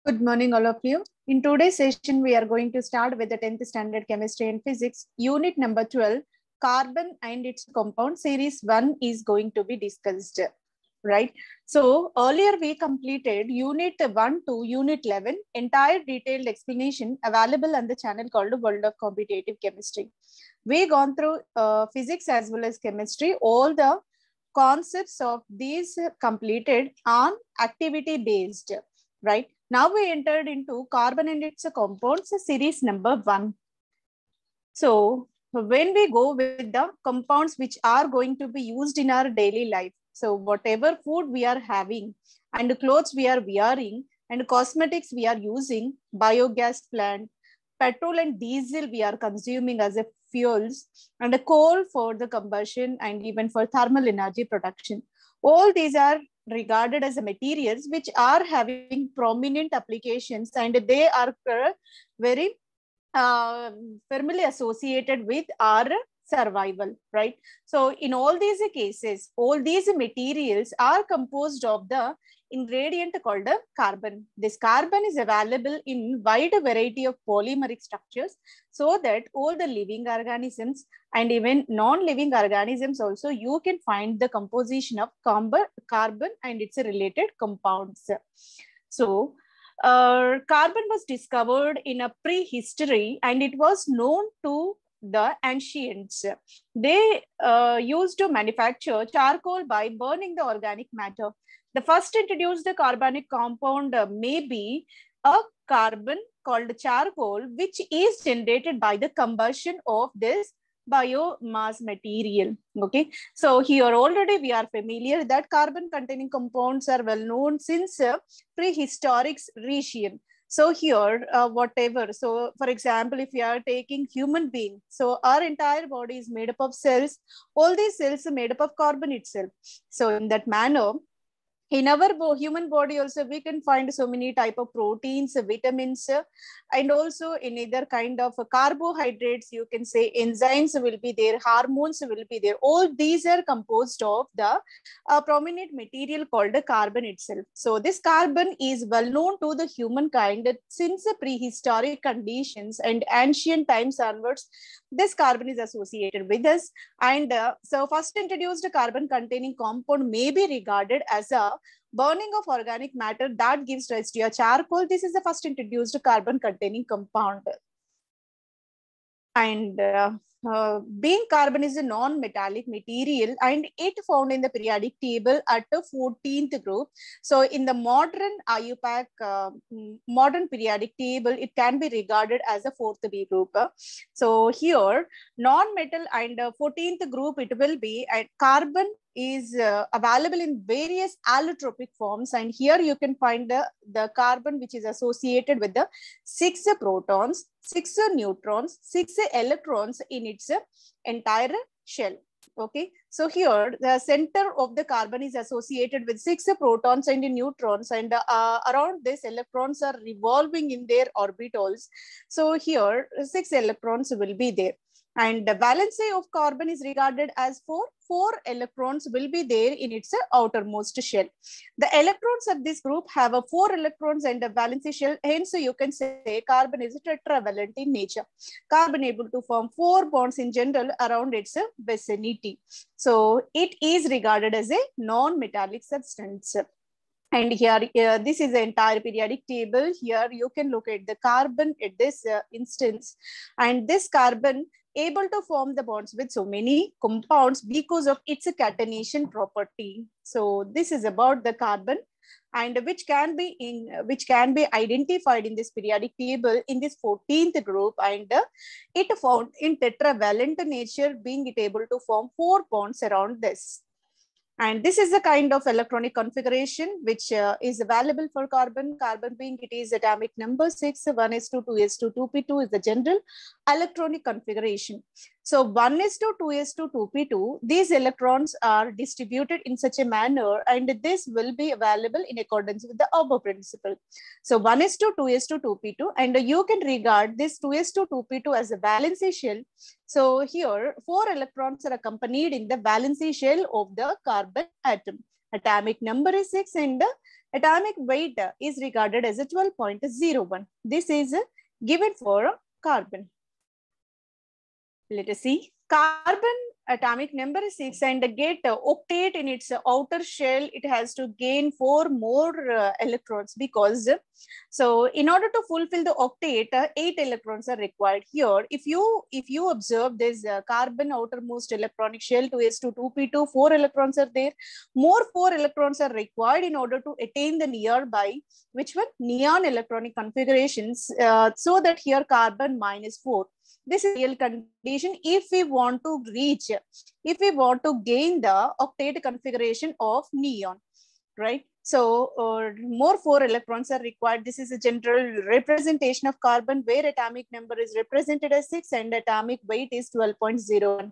Good morning, all of you. In today's session, we are going to start with the 10th standard chemistry and physics, unit number 12, carbon and its compound. Series 1 is going to be discussed, right? So earlier we completed unit 1 to unit 11, entire detailed explanation available on the channel called World of Competitive Chemistry. We gone through physics as well as chemistry, all the concepts of these completed on activity based, right? Now we entered into carbon and its compounds, series number 1. So when we go with the compounds which are going to be used in our daily life, so whatever food we are having and clothes we are wearing and cosmetics we are using, biogas plant, petrol and diesel we are consuming as a fuels, and a coal for the combustion and even for thermal energy production. All these are regarded as materials which are having prominent applications, and they are very firmly associated with our survival, right? So in all these cases, all these materials are composed of the ingredient called carbon. This carbon is available in wide variety of polymeric structures, so that all the living organisms and even non-living organisms also, you can find the composition of carbon and its related compounds. So carbon was discovered in a prehistory, and it was known to the ancients. They used to manufacture charcoal by burning the organic matter. The first introduced the carbonic compound may be a carbon called charcoal, which is generated by the combustion of this biomass material. Okay, so here already we are familiar that carbon containing compounds are well known since prehistoric region. So here whatever, so for example, if we are taking human being, so our entire body is made up of cells. All these cells are made up of carbon itself. So in that manner, in our human body also, we can find so many type of proteins, vitamins, and also in either kind of carbohydrates, you can say enzymes will be there, hormones will be there. All these are composed of the prominent material called carbon itself. So this carbon is well known to the humankind since the prehistoric conditions and ancient times onwards. This carbon is associated with us. And so first introduced carbon containing compound may be regarded as a burning of organic matter that gives rise to a charcoal. This is the first introduced carbon containing compound. And being carbon is a non-metallic material, and it found in the periodic table at the 14th group. So in the modern IUPAC, modern periodic table, it can be regarded as a 4th B group. So here, non-metal and 14th group, it will be, and carbon is available in various allotropic forms, and here you can find the carbon which is associated with the 6 protons, 6 neutrons, 6 electrons in its entire shell. Okay, so here the center of the carbon is associated with 6 protons and neutrons, and around this electrons are revolving in their orbitals. So here 6 electrons will be there. And the valency of carbon is regarded as 4. 4 electrons will be there in its outermost shell. The electrons of this group have a 4 electrons and a valency shell. Hence, you can say carbon is tetravalent in nature. Carbon able to form 4 bonds in general around its vicinity. So it is regarded as a non-metallic substance. And here, this is the entire periodic table. Here you can locate the carbon at this instance. And this carbon able to form the bonds with so many compounds because of its catenation property. So this is about the carbon, and which can be identified in this periodic table in this 14th group, and it found in tetravalent nature, being it able to form 4 bonds around this. And this is the kind of electronic configuration which is available for carbon. Carbon being it is atomic number 6, 1s2, 2s2, 2p2 is the general electronic configuration. So 1s2, 2s2, 2p2, these electrons are distributed in such a manner, and this will be available in accordance with the Auber principle. So 1s2, 2s2, 2p2, and you can regard this 2s2, 2p2 as a valency shell. So here 4 electrons are accompanied in the valency shell of the carbon atom. Atomic number is 6 and the atomic weight is regarded as a 12.01. This is given for carbon. Let us see. Carbon atomic number is 6 and get octet in its outer shell. It has to gain 4 more electrons because so in order to fulfill the octet, 8 electrons are required here. If you observe this carbon outermost electronic shell 2s2 2p2, 4 electrons are there. More 4 electrons are required in order to attain the nearby which one neon electronic configurations, so that here carbon minus 4. This is real condition if we want to gain the octet configuration of neon, right? So more 4 electrons are required. This is a general representation of carbon where atomic number is represented as 6 and atomic weight is 12.01.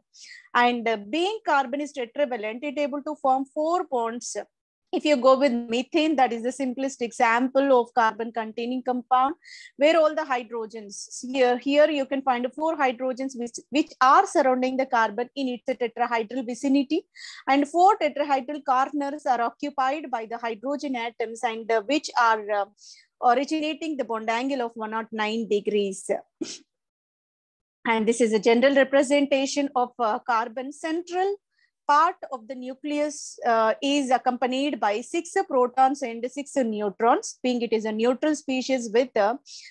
And being carbon is tetravalent, it is able to form 4 bonds. If you go with methane, that is the simplest example of carbon containing compound where all the hydrogens, here you can find 4 hydrogens which are surrounding the carbon in its tetrahedral vicinity, and 4 tetrahedral corners are occupied by the hydrogen atoms and which are originating the bond angle of 109 degrees. And this is a general representation of carbon. Central part of the nucleus is accompanied by 6 protons and 6 neutrons, being it is a neutral species with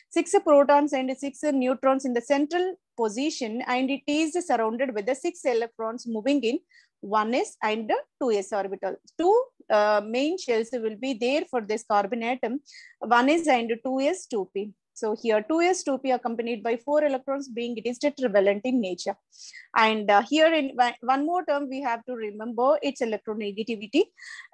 6 protons and 6 neutrons in the central position, and it is surrounded with the 6 electrons moving in 1s and 2s orbital. 2 main shells will be there for this carbon atom, 1s and 2s 2p. So here 2s 2p accompanied by 4 electrons, being it is tetravalent in nature. And here in one more term we have to remember its electronegativity.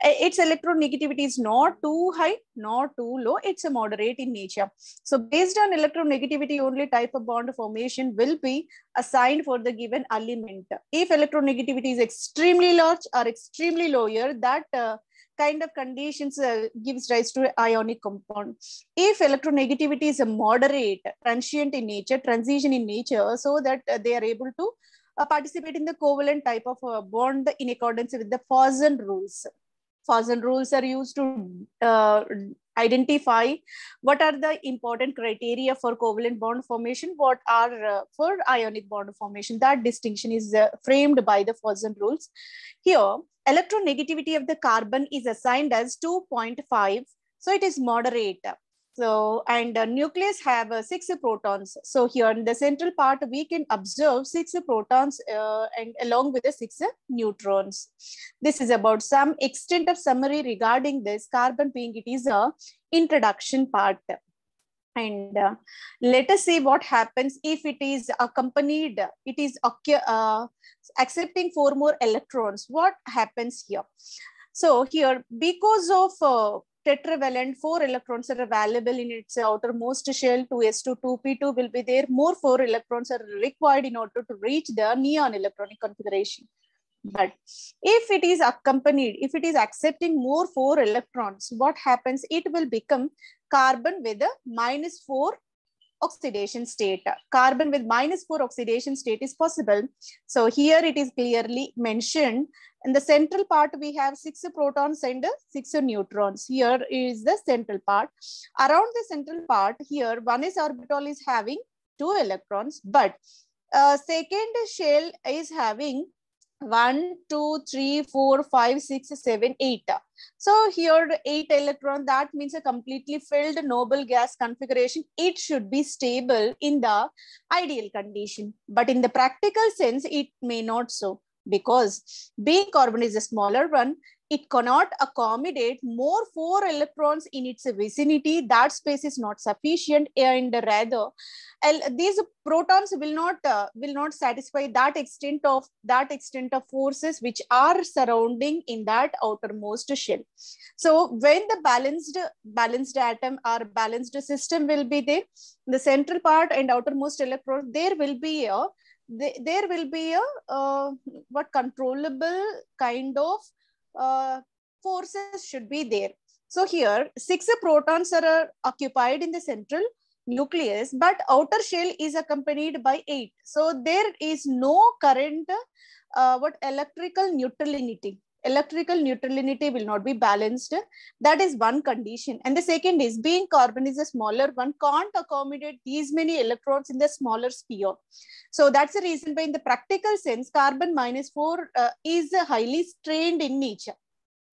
Its electronegativity is not too high, not too low. It's a moderate in nature. So based on electronegativity, only type of bond formation will be assigned for the given element. If electronegativity is extremely large or extremely lower, that kind of conditions gives rise to ionic compound. If electronegativity is a moderate, transient in nature, transition in nature, so that they are able to participate in the covalent type of bond in accordance with the Fosson rules. Fosson rules are used to identify what are the important criteria for covalent bond formation, what are for ionic bond formation. That distinction is framed by the Fosson rules. Here, electronegativity of the carbon is assigned as 2.5. So it is moderate. So, and nucleus have 6 protons. So here in the central part, we can observe 6 protons and along with the 6 neutrons. This is about some extent of summary regarding this carbon, being it is a introduction part. And let us see what happens if it is accompanied, it is accepting 4 more electrons. What happens here? So here, because of tetravalent, 4 electrons are available in its outermost shell, 2s2 2p2 will be there. More 4 electrons are required in order to reach the neon electronic configuration. But if it is accompanied, if it is accepting more 4 electrons, what happens? It will become carbon with a -4 oxidation state. Carbon with -4 oxidation state is possible. So here it is clearly mentioned. In the central part, we have 6 protons and 6 neutrons. Here is the central part. Around the central part, here 1s orbital is having 2 electrons, but second shell is having 1, 2, 3, 4, 5, 6, 7, 8. So here 8 electron, that means a completely filled noble gas configuration. It should be stable in the ideal condition. But in the practical sense, it may not so, because being carbon is a smaller one, it cannot accommodate more 4 electrons in its vicinity. That space is not sufficient, and rather these protons will not satisfy that extent of forces which are surrounding in that outermost shell. So when the balanced atom or balanced system will be there, the central part and outermost electron, there will be a what controllable kind of forces should be there. So here 6 protons are occupied in the central nucleus, but outer shell is accompanied by 8. So there is no current electrical neutrality. electrical neutrality will not be balanced. That is one condition. And the second is, being carbon is a smaller one, can't accommodate these many electrons in the smaller sphere. So that's the reason why in the practical sense, carbon -4 is highly strained in nature.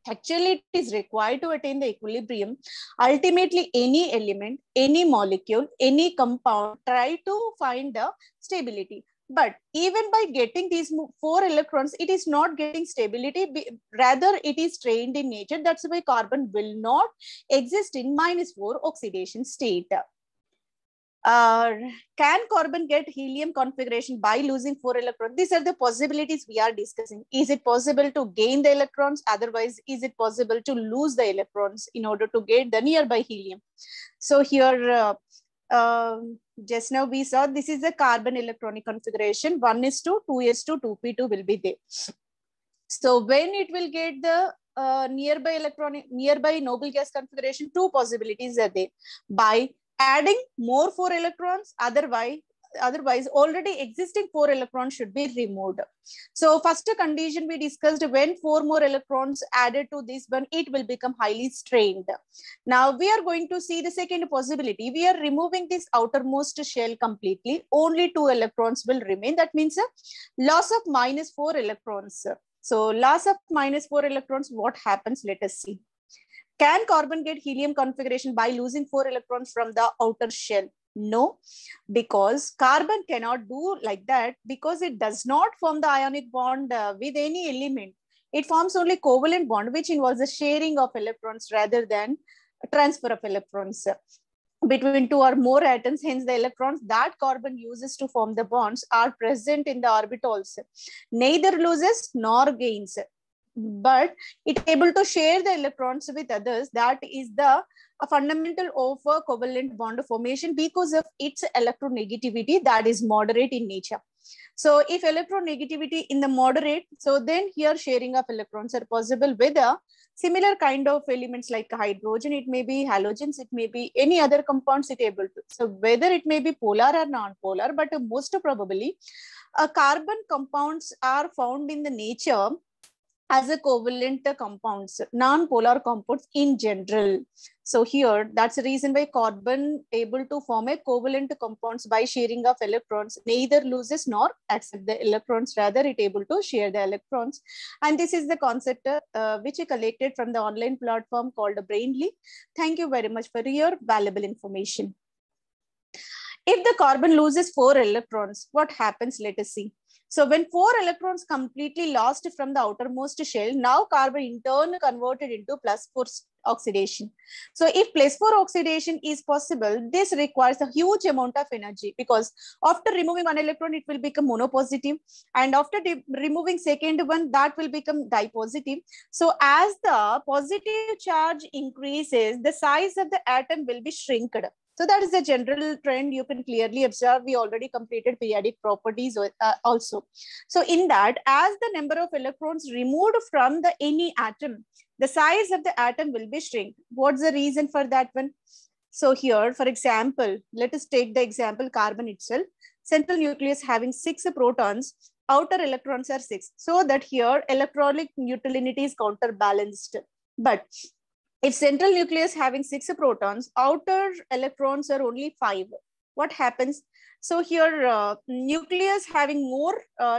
Actually, it is required to attain the equilibrium. Ultimately, any element, any molecule, any compound try to find the stability. But even by getting these 4 electrons, it is not getting stability. Rather, it is strained in nature. That's why carbon will not exist in -4 oxidation state. Can carbon get helium configuration by losing 4 electrons? These are the possibilities we are discussing. Is it possible to gain the electrons? Otherwise, is it possible to lose the electrons in order to get the nearby helium? So here, just now we saw this is the carbon electronic configuration. 1s2, 2s2, 2p2 will be there. So when it will get the nearby noble gas configuration, 2 possibilities are there. By adding more 4 electrons, otherwise already existing 4 electrons should be removed. So first condition we discussed, when 4 more electrons added to this one, it will become highly strained. Now we are going to see the second possibility. We are removing this outermost shell completely. Only 2 electrons will remain. That means loss of -4 electrons. So loss of -4 electrons, what happens? Let us see. Can carbon get helium configuration by losing 4 electrons from the outer shell? No, because carbon cannot do like that, because it does not form the ionic bond with any element. It forms only covalent bond, which involves the sharing of electrons rather than transfer of electrons between 2 or more atoms. Hence, the electrons that carbon uses to form the bonds are present in the orbitals. Neither loses nor gains, but it able to share the electrons with others. That is the fundamental of a covalent bond formation, because of its electronegativity that is moderate in nature. So if electronegativity in the moderate, so then here sharing of electrons are possible with a similar kind of elements like hydrogen, it may be halogens, it may be any other compounds it able to. So whether it may be polar or non-polar, but most probably carbon compounds are found in the nature as a covalent compounds, non-polar compounds in general. So here, that's the reason why carbon able to form a covalent compounds by sharing of electrons, neither loses nor accept the electrons, rather it able to share the electrons. And this is the concept which I collected from the online platform called Brainly. Thank you very much for your valuable information. If the carbon loses 4 electrons, what happens? Let us see. So when 4 electrons completely lost from the outermost shell, now carbon in turn converted into +4 oxidation. So if +4 oxidation is possible, this requires a huge amount of energy, because after removing 1 electron, it will become monopositive. And after removing second one, that will become dipositive. So as the positive charge increases, the size of the atom will be shrinked. So that is the general trend you can clearly observe. We already completed periodic properties also. So in that, as the number of electrons removed from the any atom, the size of the atom will be shrink. What's the reason for that one? So here, for example, let us take the example carbon itself. Central nucleus having 6 protons, outer electrons are 6. So that here electronic neutrality is counterbalanced. But if central nucleus having 6 protons, outer electrons are only 5. What happens? So here nucleus having more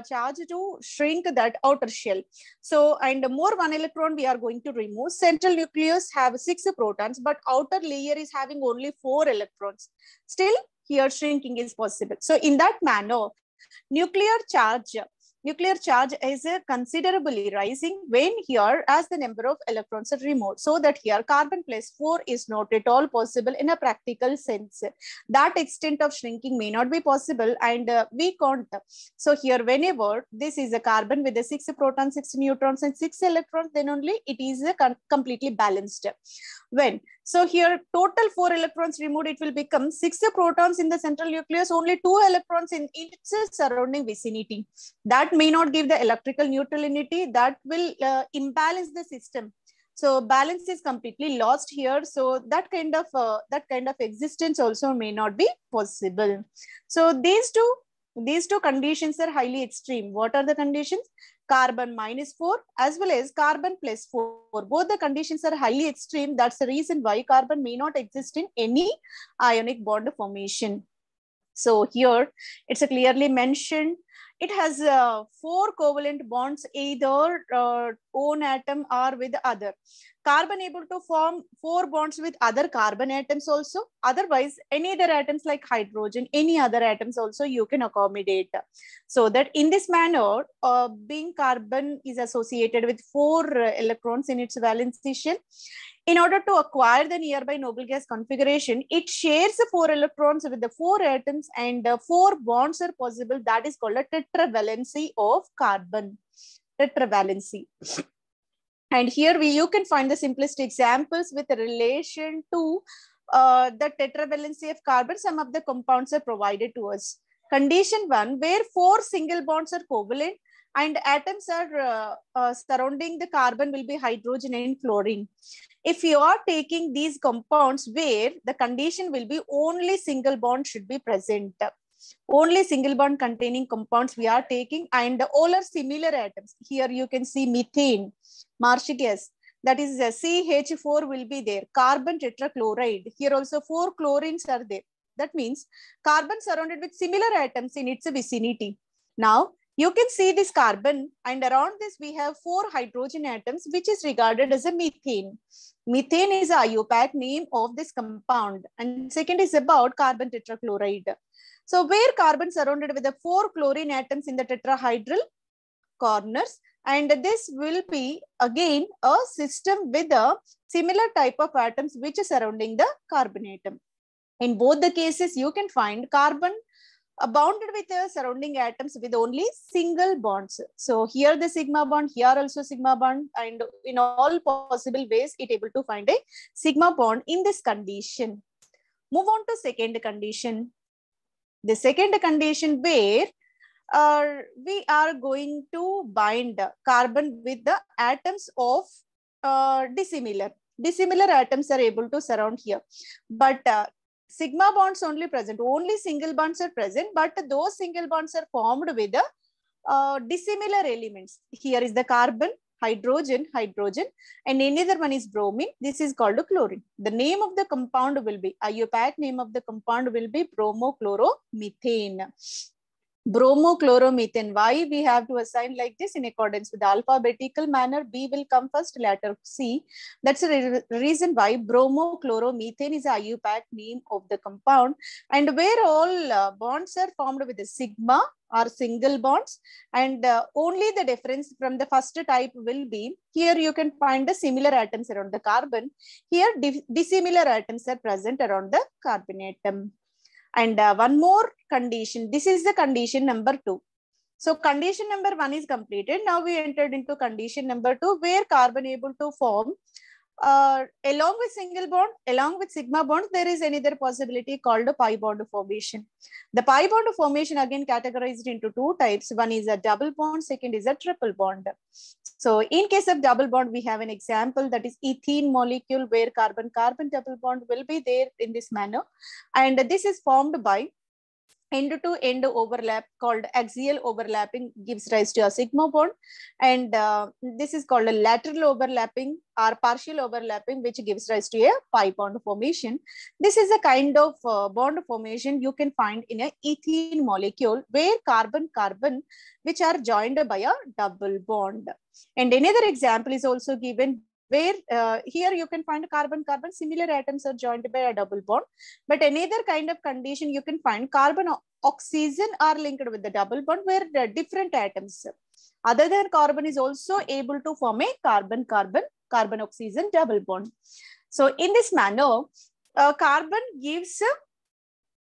charge to shrink that outer shell. So and more 1 electron we are going to remove. Central nucleus have 6 protons, but outer layer is having only 4 electrons. Still here shrinking is possible. So in that manner, nuclear charge is considerably rising when here as the number of electrons are removed. So that here carbon +4 is not at all possible in a practical sense. That extent of shrinking may not be possible, and we can't. So here whenever this is a carbon with the 6 protons, 6 neutrons and 6 electrons, then only it is completely balanced. When so here total 4 electrons removed, it will become 6 protons in the central nucleus, only 2 electrons in its surrounding vicinity. That may not give the electrical neutrality, that will imbalance the system. So balance is completely lost here. So that kind of existence also may not be possible. So these two conditions are highly extreme. What are the conditions? carbon -4 as well as carbon +4. Both the conditions are highly extreme. That's the reason why carbon may not exist in any ionic bond formation. So here it's clearly mentioned. It has 4 covalent bonds, either own atom or with other. Carbon able to form 4 bonds with other carbon atoms also. Otherwise, any other atoms like hydrogen, any other atoms also you can accommodate. So that in this manner, being carbon is associated with 4 electrons in its valence shell. In order to acquire the nearby noble gas configuration, it shares the 4 electrons with the 4 atoms, and 4 bonds are possible. That is called a tetravalency of carbon. Tetravalency. And here you can find the simplest examples with relation to the tetravalency of carbon. Some of the compounds are provided to us. Condition 1, where 4 single bonds are covalent and atoms are surrounding the carbon will be hydrogen and fluorine. If you are taking these compounds where the condition will be only single bond should be present. Only single bond containing compounds we are taking, and all are similar atoms. Here you can see methane, marsh gas, that is CH4 will be there. Carbon tetrachloride. Here also 4 chlorines are there. That means carbon surrounded with similar atoms in its vicinity. Now, you can see this carbon, and around this we have 4 hydrogen atoms, which is regarded as a methane. Methane is the IUPAC name of this compound. And second is about carbon tetrachloride. So where carbon surrounded with the 4 chlorine atoms in the tetrahedral corners, and this will be again a system with a similar type of atoms which is surrounding the carbon atom. In both the cases, you can find carbon bounded with the surrounding atoms with only single bonds. So here the sigma bond, here also sigma bond, and in all possible ways it able to find a sigma bond in this condition. Move on to second condition. The second condition where we are going to bind carbon with the atoms of dissimilar. Dissimilar atoms are able to surround here. But sigma bonds only present, only single bonds are present, but those single bonds are formed with the dissimilar elements. Here is the carbon, hydrogen, and another one is bromine. This is called chlorine. The name of the compound will be, IUPAC name of the compound will be bromochloromethane. Bromochloromethane. Why we have to assign like this? In accordance with the alphabetical manner, B will come first, letter C. That's the reason why bromochloromethane is the IUPAC name of the compound, and where all bonds are formed with a sigma or single bonds, and only the difference from the first type will be, here you can find the similar atoms around the carbon. Here dissimilar atoms are present around the carbon atom. And one more condition. This is the condition number 2. So condition number 1 is completed. Now we entered into condition number 2, where carbon able to form along with single bond, along with sigma bond, there is another possibility called a pi bond formation. The pi bond formation again categorized into 2 types. One is a double bond, second is a triple bond. So in case of double bond, we have an example, that is ethene molecule, where carbon-carbon double bond will be there in this manner. And this is formed by end-to-end overlap called axial overlapping, gives rise to a sigma bond. And this is called a lateral overlapping or partial overlapping, which gives rise to a pi bond formation. This is a kind of bond formation you can find in a ethene molecule, where carbon-carbon which are joined by a double bond. And another example is also given, where here you can find carbon-carbon, similar atoms are joined by a double bond. But another kind of condition you can find carbon-oxygen are linked with the double bond, where the different atoms other than carbon is also able to form a carbon-oxygen double bond. So in this manner, carbon gives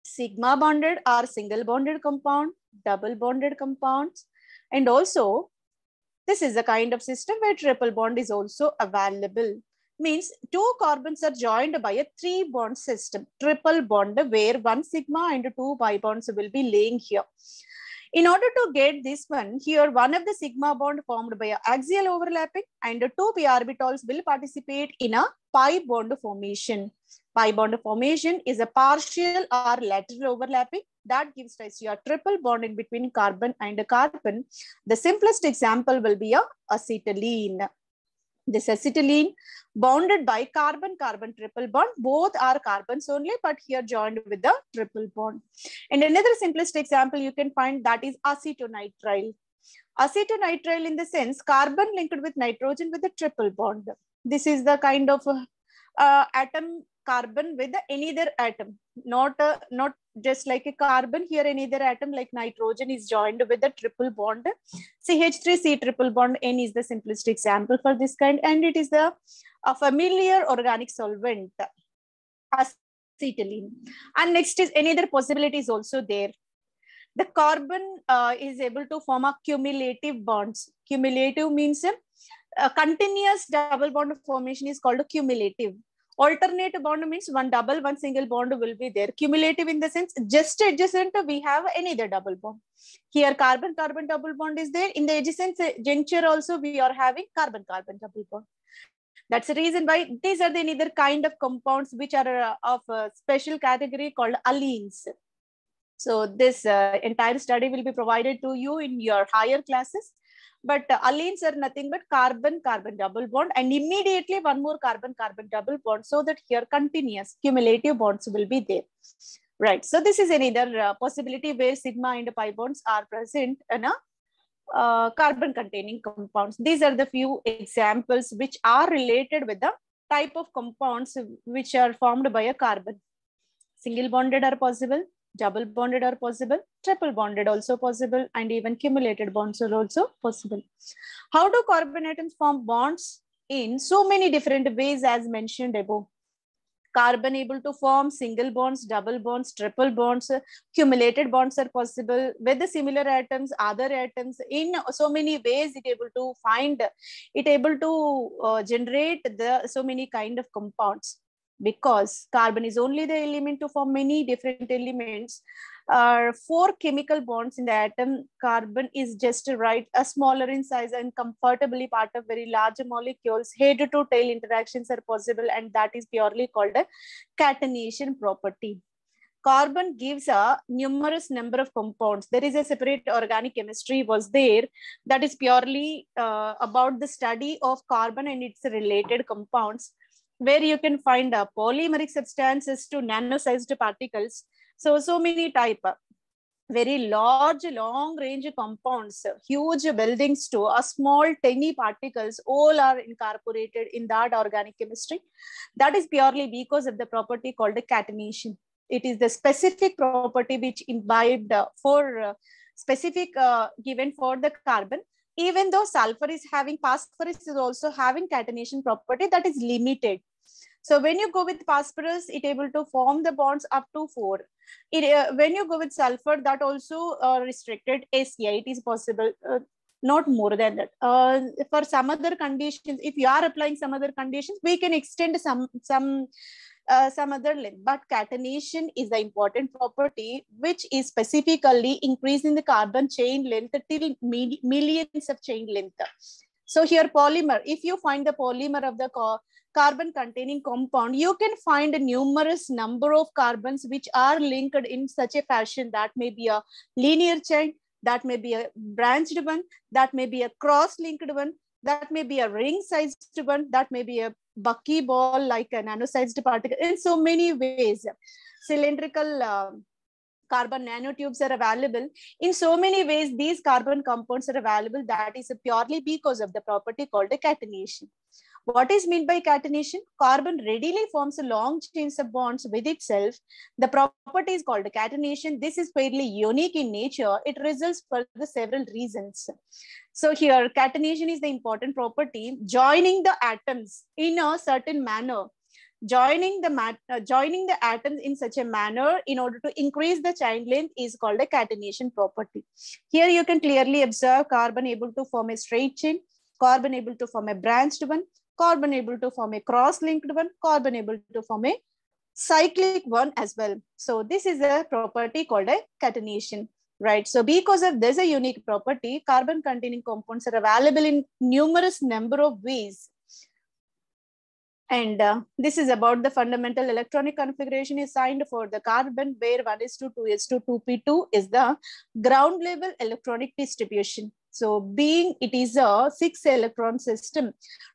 sigma bonded or single bonded compound, double bonded compounds, and also this is a kind of system where triple bond is also available. Means 2 carbons are joined by a 3 bond system, triple bond, where 1 sigma and 2 pi bonds will be laying here. In order to get this one, here one of the sigma bond formed by axial overlapping, and 2 p orbitals will participate in a pi bond formation. Pi bond formation is a partial or lateral overlapping. that gives rise to a triple bond in between carbon and a carbon. The simplest example will be a acetylene. This acetylene bonded by carbon-carbon triple bond. Both are carbons only, but here joined with the triple bond. And another simplest example you can find, that is acetonitrile. Acetonitrile in the sense carbon linked with nitrogen with a triple bond. This is the kind of atom carbon with any other atom, not just like a carbon. Here any other atom like nitrogen is joined with a triple bond. CH3C triple bond N is the simplest example for this kind, and it is a familiar organic solvent, acetylene. And next is any other possibility is also there. The carbon is able to form a cumulative bonds. Cumulative means a continuous double bond formation is called a cumulative. Alternate bond means one double, one single bond will be there. Cumulative in the sense just adjacent we have any other double bond. Here carbon-carbon double bond is there. In the adjacent juncture also we are having carbon-carbon double bond. That's the reason why these are the another kind of compounds which are of a special category called allenes. So this entire study will be provided to you in your higher classes. But allenes are nothing but carbon-carbon double bond and immediately one more carbon-carbon double bond, so that here continuous cumulative bonds will be there. Right. So this is another possibility where sigma and pi bonds are present in a carbon-containing compounds. These are the few examples which are related with the type of compounds which are formed by a carbon. Single bonded are possible, double bonded are possible, triple bonded also possible, and even cumulated bonds are also possible. How do carbon atoms form bonds? In so many different ways as mentioned above. Carbon able to form single bonds, double bonds, triple bonds, cumulated bonds are possible with the similar atoms, other atoms. In so many ways it able to find, it able to generate the so many kind of compounds. Because carbon is only the element to form many different elements. 4 chemical bonds in the atom. Carbon is just right, a smaller in size and comfortably part of very large molecules. Head to tail interactions are possible, and that is purely called a catenation property. Carbon gives a numerous number of compounds. There is a separate organic chemistry was there that is purely about the study of carbon and its related compounds, where you can find polymeric substances to nano-sized particles. So many type, very large, long range compounds, huge buildings to a small, tiny particles, all are incorporated in that organic chemistry. That is purely because of the property called a catenation. It is the specific property which imbibed for specific given for the carbon. Even though sulfur is having, phosphorus is also having catenation property that is limited. So when you go with phosphorus, it able to form the bonds up to 4. When you go with sulfur, that also restricted ACI. It is possible, not more than that. For some other conditions, if you are applying some other conditions, we can extend some other length. But catenation is the important property which is specifically increasing the carbon chain length till millions of chain length. So here polymer, if you find the polymer of the carbon containing compound, you can find a numerous number of carbons which are linked in such a fashion that may be a linear chain, that may be a branched one, that may be a cross-linked one, that may be a ring-sized one, that may be a buckyball like a nano-sized particle. In so many ways, cylindrical carbon nanotubes are available. In so many ways, these carbon compounds are available. That is purely because of the property called a catenation. What is meant by catenation? Carbon readily forms a long chains of bonds with itself. The property is called a catenation. This is fairly unique in nature. It results for the several reasons. So here, catenation is the important property, joining the atoms in a certain manner. Joining the atoms in such a manner in order to increase the chain length is called a catenation property. Here you can clearly observe carbon able to form a straight chain, carbon able to form a branched one, carbon able to form a cross-linked one, carbon able to form a cyclic one as well. So this is a property called a catenation, right? So because of this a unique property, carbon containing compounds are available in numerous number of ways. And this is about the fundamental electronic configuration assigned for the carbon, where 1s2, 2s2, 2p2 is the ground level electronic distribution. So being it is a 6 electron system,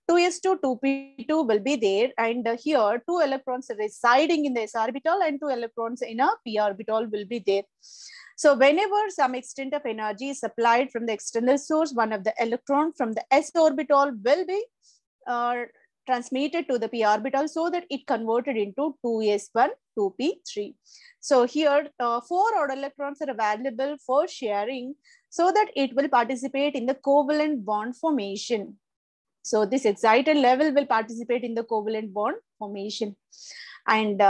2s2, 2p2 will be there, and here 2 electrons residing in the s orbital and 2 electrons in a p orbital will be there. So whenever some extent of energy is supplied from the external source, one of the electron from the s orbital will be transmitted to the p orbital, so that it converted into 2s1, 2p3. So here 4 odd electrons are available for sharing, so that it will participate in the covalent bond formation. So this excited level will participate in the covalent bond formation. And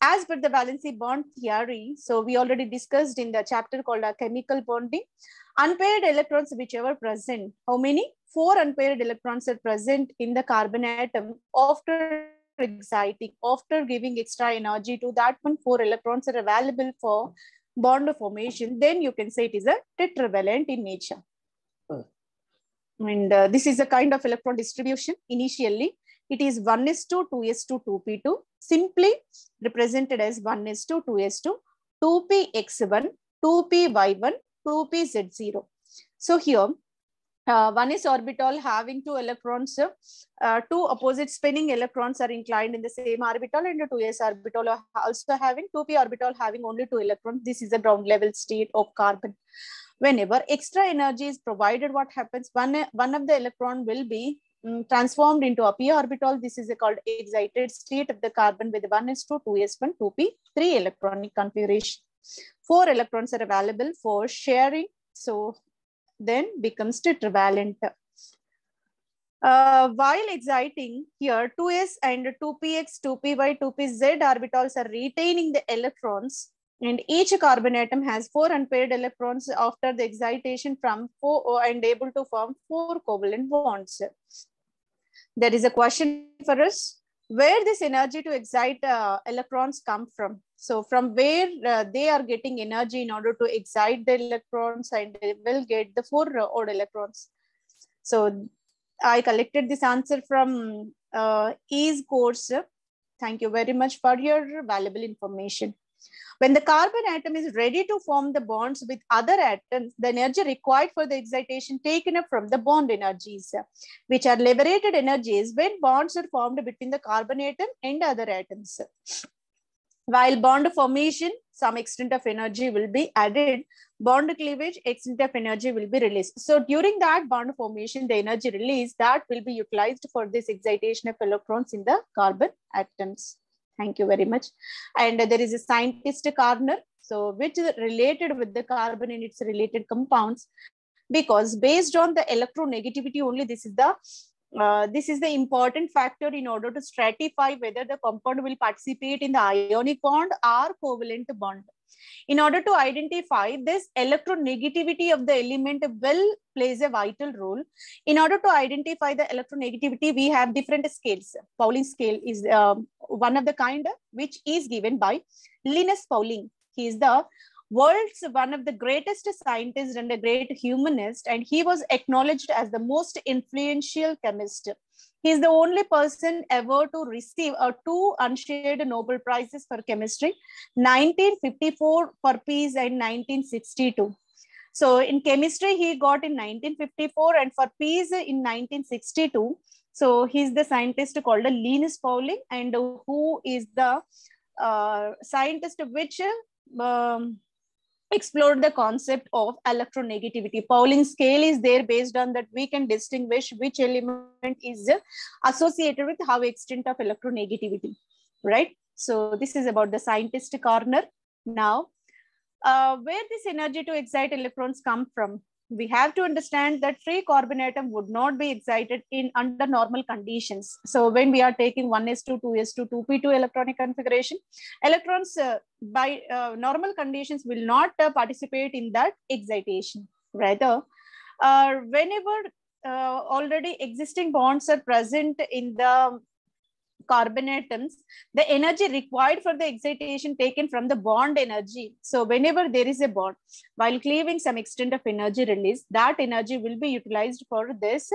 as per the valency bond theory, so we already discussed in the chapter called chemical bonding, unpaired electrons whichever present, how many? 4 unpaired electrons are present in the carbon atom. After exciting, after giving extra energy to that one, 4 electrons are available for bond formation. Then you can say it is a tetravalent in nature. And this is a kind of electron distribution. Initially, it is 1s2, 2s2, 2p2, simply represented as 1s2, 2s2, 2px1, 2py1, 2pz0. So here, 1s orbital having 2 electrons, 2 opposite spinning electrons are inclined in the same orbital, and the 2s orbital also having 2p orbital having only 2 electrons. This is a ground level state of carbon. Whenever extra energy is provided, what happens? One of the electron will be transformed into a p orbital. This is called excited state of the carbon with 1s2, 2s1, 2p, 3 electronic configuration. 4 electrons are available for sharing. So then becomes tetravalent. While exciting here, 2s and 2px, 2py, 2pz orbitals are retaining the electrons, and each carbon atom has 4 unpaired electrons after the excitation from 4 and able to form 4 covalent bonds. There is a question for us, where this energy to excite electrons come from. So from where they are getting energy in order to excite the electrons, and they will get the 4 odd electrons. So I collected this answer from E's course. Thank you very much for your valuable information. When the carbon atom is ready to form the bonds with other atoms, the energy required for the excitation taken up from the bond energies, which are liberated energies when bonds are formed between the carbon atom and other atoms. While bond formation, some extent of energy will be added. Bond cleavage, extent of energy will be released. So during that bond formation, the energy released, that will be utilized for this excitation of electrons in the carbon atoms. Thank you very much. And there is a scientist corner, so which is related with the carbon and its related compounds, because based on the electronegativity only, this is the important factor in order to stratify whether the compound will participate in the ionic bond or covalent bond. In order to identify this, electronegativity of the element will plays a vital role. In order to identify the electronegativity, we have different scales. Pauling scale is one of the kind which is given by Linus Pauling. He is the world's one of the greatest scientists and a great humanist, and he was acknowledged as the most influential chemist. He is the only person ever to receive 2 unshared Nobel Prizes for chemistry, 1954 for peace and 1962. So in chemistry, he got in 1954, and for peace in 1962. So he's the scientist called Linus Pauling, and who is the scientist which explored the concept of electronegativity. Pauling scale is there. Based on that, we can distinguish which element is associated with how extent of electronegativity, right? So this is about the scientist corner. Now, where this energy to excite electrons come from? We have to understand that free carbon atom would not be excited in under normal conditions. So when we are taking 1s2, 2s2, 2p2 electronic configuration, electrons by normal conditions will not participate in that excitation. Rather, whenever already existing bonds are present in the carbon atoms, the energy required for the excitation taken from the bond energy. So whenever there is a bond, while cleaving some extent of energy release, that energy will be utilized for this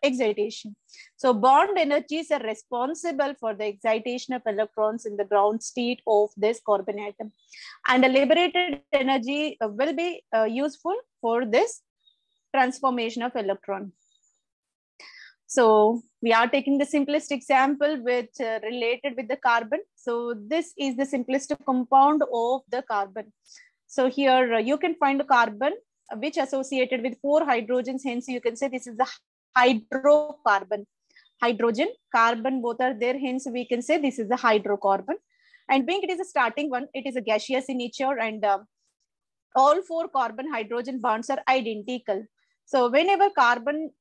excitation. So bond energies are responsible for the excitation of electrons in the ground state of this carbon atom. And the liberated energy will be useful for this transformation of electron. So we are taking the simplest example which related with the carbon. So this is the simplest compound of the carbon. So here you can find the carbon which associated with 4 hydrogens. Hence you can say this is the hydrocarbon. Hydrogen, carbon, both are there. Hence we can say this is the hydrocarbon. And being it is a starting one, it is a gaseous in nature, and all 4 carbon hydrogen bonds are identical. So whenever carbon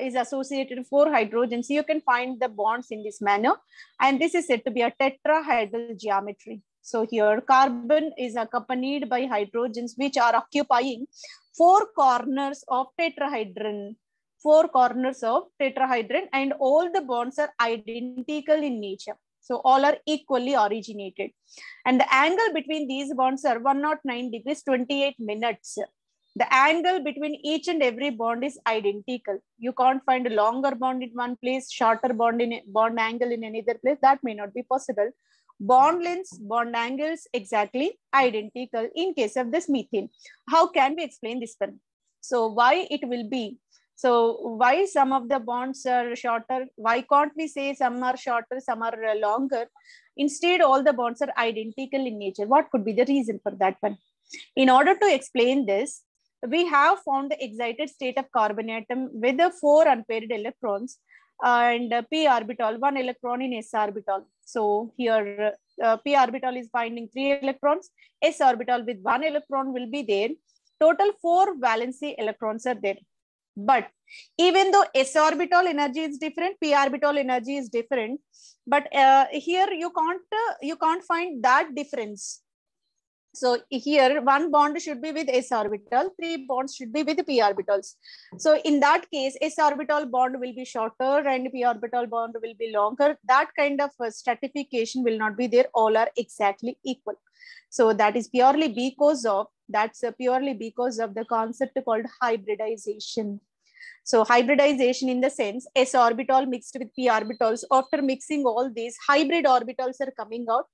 is associated with 4 hydrogens, you can find the bonds in this manner, and this is said to be a tetrahedral geometry. So here carbon is accompanied by hydrogens which are occupying 4 corners of tetrahedron. 4 corners of tetrahedron, and all the bonds are identical in nature. So all are equally originated. And the angle between these bonds are 109 degrees 28 minutes. The angle between each and every bond is identical. You can't find a longer bond in one place, shorter bond angle in another place. That may not be possible. Bond lengths, bond angles exactly identical in case of this methane. How can we explain this one? So why it will be? So why some of the bonds are shorter? Why can't we say some are shorter, some are longer? Instead, all the bonds are identical in nature. What could be the reason for that one? In order to explain this, we have found the excited state of carbon atom with the 4 unpaired electrons and p orbital, 1 electron in s orbital. So here p orbital is finding 3 electrons, s orbital with 1 electron will be there. Total 4 valency electrons are there. But even though s orbital energy is different, p orbital energy is different, but here you can't find that difference. So here 1 bond should be with s orbital, 3 bonds should be with p orbitals. So in that case, s orbital bond will be shorter and p orbital bond will be longer. That kind of stratification will not be there. All are exactly equal. So that is purely because of the concept called hybridization. So hybridization in the sense s orbital mixed with p orbitals. After mixing all these, hybrid orbitals are coming out.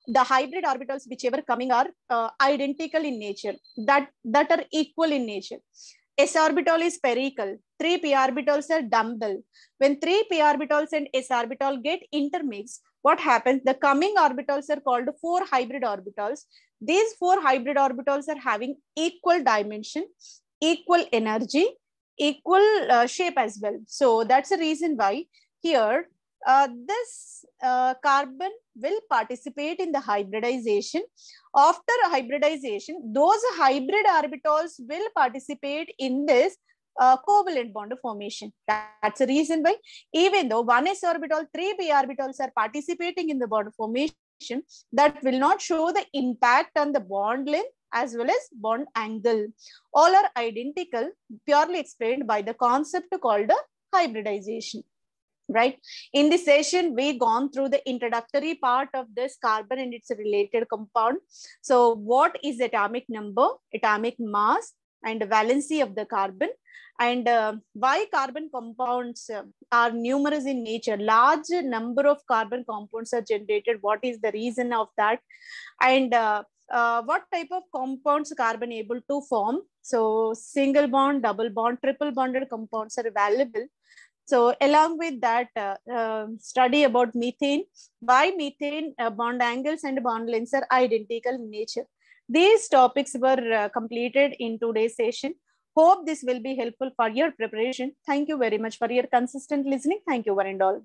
The hybrid orbitals whichever coming are identical in nature, that are equal in nature. S orbital is spherical, 3 p orbitals are dumbbell. When 3 p orbitals and s orbital get intermixed, what happens? The coming orbitals are called 4 hybrid orbitals. These 4 hybrid orbitals are having equal dimension, equal energy, equal shape as well. So that's the reason why here this carbon will participate in the hybridization. After hybridization, those hybrid orbitals will participate in this covalent bond formation. That's the reason why even though 1s orbital, 3 p orbitals are participating in the bond formation, that will not show the impact on the bond length as well as bond angle. All are identical, purely explained by the concept called hybridization. Right. In this session, we gone through the introductory part of this carbon and its related compound. So what is atomic number, atomic mass, and valency of the carbon, and why carbon compounds are numerous in nature. Large number of carbon compounds are generated. What is the reason of that? And what type of compounds carbon able to form? So single bond, double bond, triple bonded compounds are available. So along with that, study about methane, why methane bond angles and bond lengths are identical in nature. These topics were completed in today's session. Hope this will be helpful for your preparation. Thank you very much for your consistent listening. Thank you one and all.